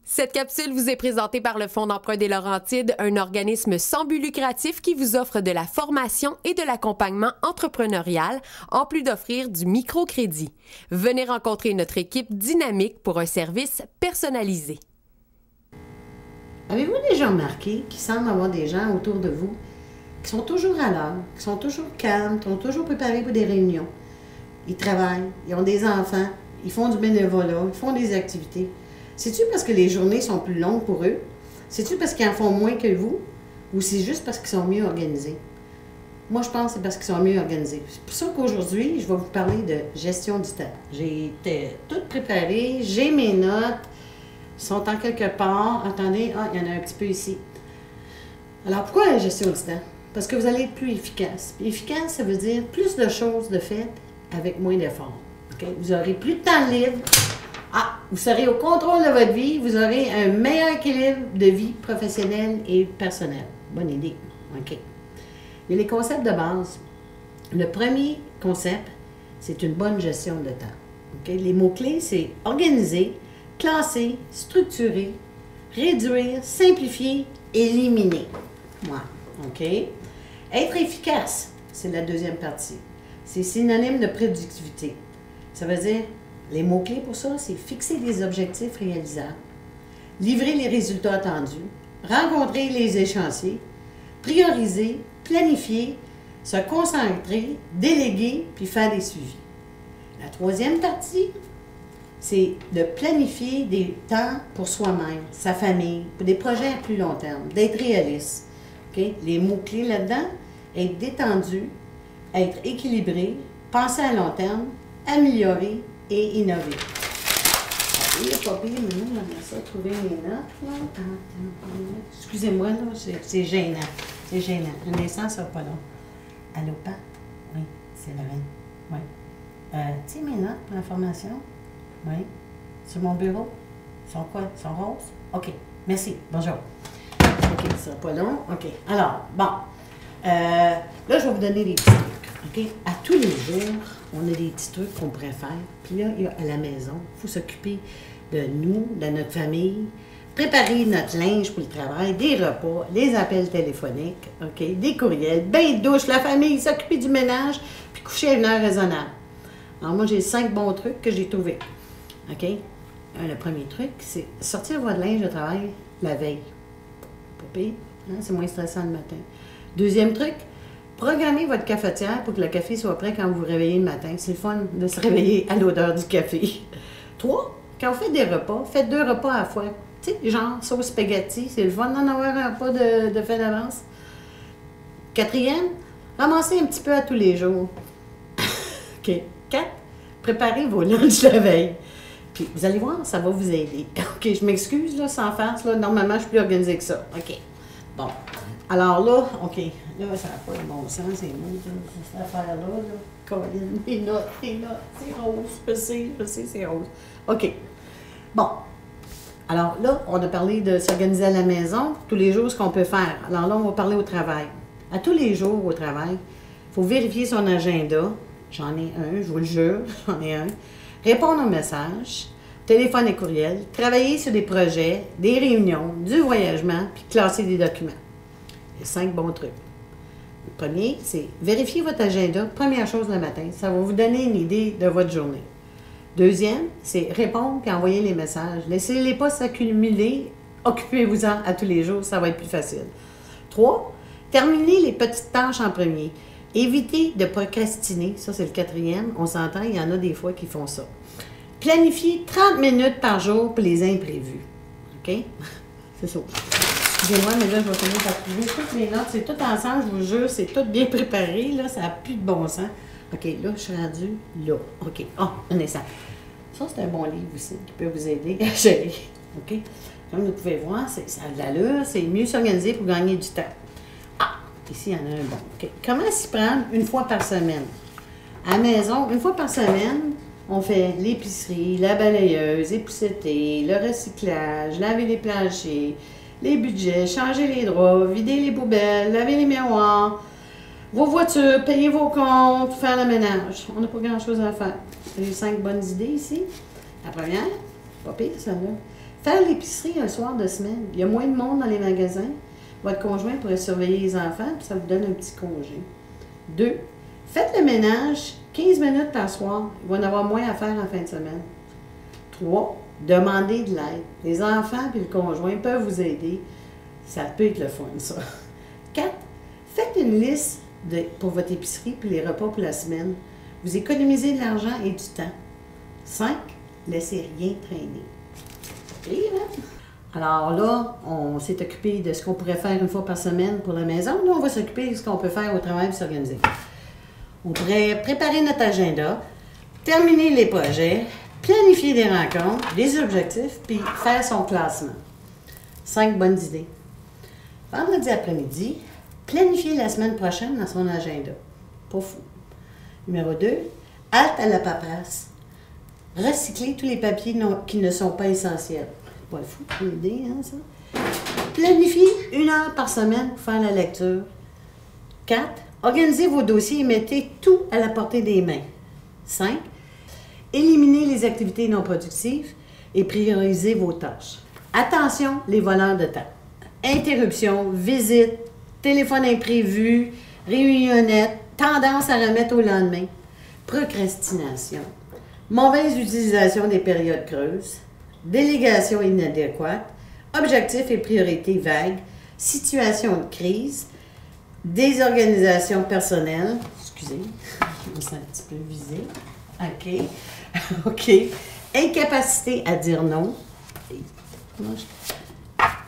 Cette capsule vous est présentée par le Fonds d'emprunt des Laurentides, un organisme sans but lucratif qui vous offre de la formation et de l'accompagnement entrepreneurial, en plus d'offrir du microcrédit. Venez rencontrer notre équipe dynamique pour un service personnalisé. Avez-vous déjà remarqué qu'il semble avoir des gens autour de vous qui sont toujours à l'heure, qui sont toujours calmes, qui sont toujours préparés pour des réunions? Ils travaillent, ils ont des enfants, ils font du bénévolat, ils font des activités. C'est-tu parce que les journées sont plus longues pour eux? C'est-tu parce qu'ils en font moins que vous? Ou c'est juste parce qu'ils sont mieux organisés? Moi, je pense que c'est parce qu'ils sont mieux organisés. C'est pour ça qu'aujourd'hui, je vais vous parler de gestion du temps. J'ai été toute préparée, j'ai mes notes, ils sont en quelque part. Attendez, il y en a un petit peu ici. Alors, pourquoi la gestion du temps? Parce que vous allez être plus efficace. Puis efficace, ça veut dire plus de choses de faites avec moins d'efforts. Okay? Vous aurez plus de temps libre. Vous serez au contrôle de votre vie, vous aurez un meilleur équilibre de vie professionnelle et personnelle. Bonne idée. OK. Il y a les concepts de base. Le premier concept, c'est une bonne gestion de temps. Okay? Les mots-clés, c'est organiser, classer, structurer, réduire, simplifier, éliminer. Ouais. OK. Être efficace, c'est la deuxième partie. C'est synonyme de productivité. Ça veut dire, les mots-clés pour ça, c'est fixer des objectifs réalisables, livrer les résultats attendus, rencontrer les échéanciers, prioriser, planifier, se concentrer, déléguer, puis faire des suivis. La troisième partie, c'est de planifier des temps pour soi-même, sa famille, pour des projets à plus long terme, d'être réaliste. Okay? Les mots-clés là-dedans, être détendu, être équilibré, penser à long terme, améliorer et innover. Il n'y a pas pire, mais moi, j'aimerais ça trouver mes notes. Là. Excusez-moi, là, c'est gênant. C'est gênant. Un instant, ça va pas long. Allô, Pat? Oui, c'est Lorraine. Oui. Tu sais, mes notes pour l'information? Oui. Sur mon bureau? Ils sont quoi? Ils sont roses? OK. Merci. Bonjour. OK, ça va pas long. OK. Alors, bon. Là, je vais vous donner des petits trucs. OK? À tous les jours, on a des petits trucs qu'on pourrait faire. Puis là, à la maison, il faut s'occuper de nous, de notre famille, préparer notre linge pour le travail, des repas, des appels téléphoniques, OK, des courriels, bain de douche, la famille, s'occuper du ménage, puis coucher à une heure raisonnable. Alors moi, j'ai 5 bons trucs que j'ai trouvés. OK? Le premier truc, c'est sortir votre linge de travail la veille. Pas pire, hein? C'est moins stressant le matin. Deuxième truc, programmez votre cafetière pour que le café soit prêt quand vous vous réveillez le matin. C'est le fun de se réveiller à l'odeur du café. 3, quand vous faites des repas, faites 2 repas à la fois. Tu sais, genre sauce spaghetti, c'est le fun d'en avoir un repas de fait d'avance. 4e, ramassez un petit peu à tous les jours. OK. 4, préparez vos lunchs la veille. Puis vous allez voir, ça va vous aider. OK, je m'excuse, là, sans farce, là, normalement, je suis plus organisée que ça. OK. Bon. Alors là, OK, là, ça n'a pas de bon sens, c'est beau, cette affaire-là, là. Colline, les notes, c'est rose, je sais, c'est rose. OK. Bon. Alors là, on a parlé de s'organiser à la maison, tous les jours, ce qu'on peut faire. Alors là, on va parler au travail. À tous les jours au travail, il faut vérifier son agenda. J'en ai un, je vous le jure, j'en ai un. Répondre aux messages, téléphone et courriel, travailler sur des projets, des réunions, du voyagement, puis classer des documents. Il y a 5 bons trucs. Le premier, c'est vérifier votre agenda, première chose le matin. Ça va vous donner une idée de votre journée. Deuxième, c'est répondre puis envoyer les messages. Laissez-les pas s'accumuler. Occupez-vous-en à tous les jours, ça va être plus facile. 3, terminez les petites tâches en premier. Évitez de procrastiner. Ça, c'est le 4e. On s'entend, il y en a des fois qui font ça. Planifiez 30 minutes par jour pour les imprévus. OK? C'est ça. Excusez-moi, mais là, je vais finir par trouver toutes mes notes. C'est tout ensemble, je vous jure, c'est tout bien préparé. Là, ça n'a plus de bon sens. OK, là, je suis rendue là. OK. Un instant. Ça, c'est un bon livre aussi qui peut vous aider à gérer. OK? Comme vous pouvez voir, ça a de l'allure, c'est mieux s'organiser pour gagner du temps. Ici, il y en a un bon. OK. Comment s'y prendre une fois par semaine? À la maison, une fois par semaine, on fait l'épicerie, la balayeuse, épousseter, le recyclage, laver les planchers, les budgets, changer les draps, vider les poubelles, laver les miroirs, vos voitures, payer vos comptes, faire le ménage. On n'a pas grand-chose à faire. J'ai 5 bonnes idées ici. La première, pas pire, celle-là. Faire l'épicerie un soir de semaine. Il y a moins de monde dans les magasins. Votre conjoint pourrait surveiller les enfants, puis ça vous donne un petit congé. 2. Faites le ménage 15 minutes par soir. Il va y en avoir moins à faire en fin de semaine. 3. Demandez de l'aide. Les enfants et le conjoint peuvent vous aider. Ça peut être le fun, ça. 4. Faites une liste pour votre épicerie puis les repas pour la semaine. Vous économisez de l'argent et du temps. 5. Laissez rien traîner. Et, hein? Alors là, on s'est occupé de ce qu'on pourrait faire une fois par semaine pour la maison. Là, on va s'occuper de ce qu'on peut faire au travail pour s'organiser. On pourrait préparer notre agenda, terminer les projets, planifier des rencontres, des objectifs, puis faire son classement. 5 bonnes idées. Vendredi après-midi, planifier la semaine prochaine dans son agenda. Pas fou. Numéro 2, halte à la paperasse. Recycler tous les papiers qui ne sont pas essentiels. Pas fou, une idée, hein, ça? Planifiez 1 heure par semaine pour faire la lecture. 4, organisez vos dossiers et mettez tout à la portée des mains. 5, éliminez les activités non productives et priorisez vos tâches. Attention, les voleurs de temps. Interruptions, visites, téléphone imprévu, réunionnette, tendance à remettre au lendemain, procrastination, mauvaise utilisation des périodes creuses, délégation inadéquate, objectifs et priorités vagues, situation de crise, désorganisation personnelle, excusez, je me sens un petit peu visée, OK, incapacité à dire non,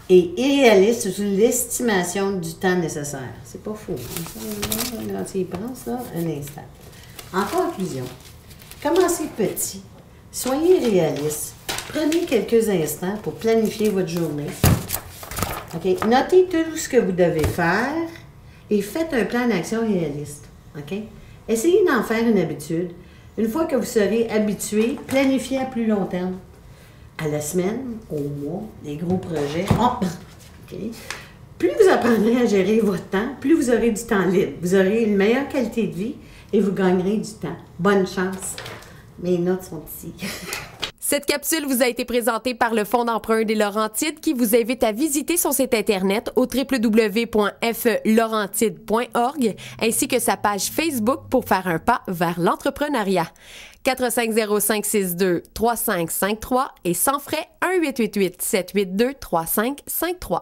et irréaliste sur l'estimation du temps nécessaire. C'est pas faux. Quand tu y penses, là, un instant. En conclusion, commencez petit. Soyez réaliste. Prenez quelques instants pour planifier votre journée. OK? Notez tout ce que vous devez faire et faites un plan d'action réaliste. OK? Essayez d'en faire une habitude. Une fois que vous serez habitué, planifiez à plus long terme. À la semaine, au mois, des gros projets. Okay. Plus vous apprendrez à gérer votre temps, plus vous aurez du temps libre. Vous aurez une meilleure qualité de vie et vous gagnerez du temps. Bonne chance. Mes notes sont ici. Cette capsule vous a été présentée par le Fonds d'emprunt des Laurentides qui vous invite à visiter son site internet au www.felaurentide.org ainsi que sa page Facebook pour faire un pas vers l'entrepreneuriat. 450-562-3553 et sans frais 1-888-782-3553.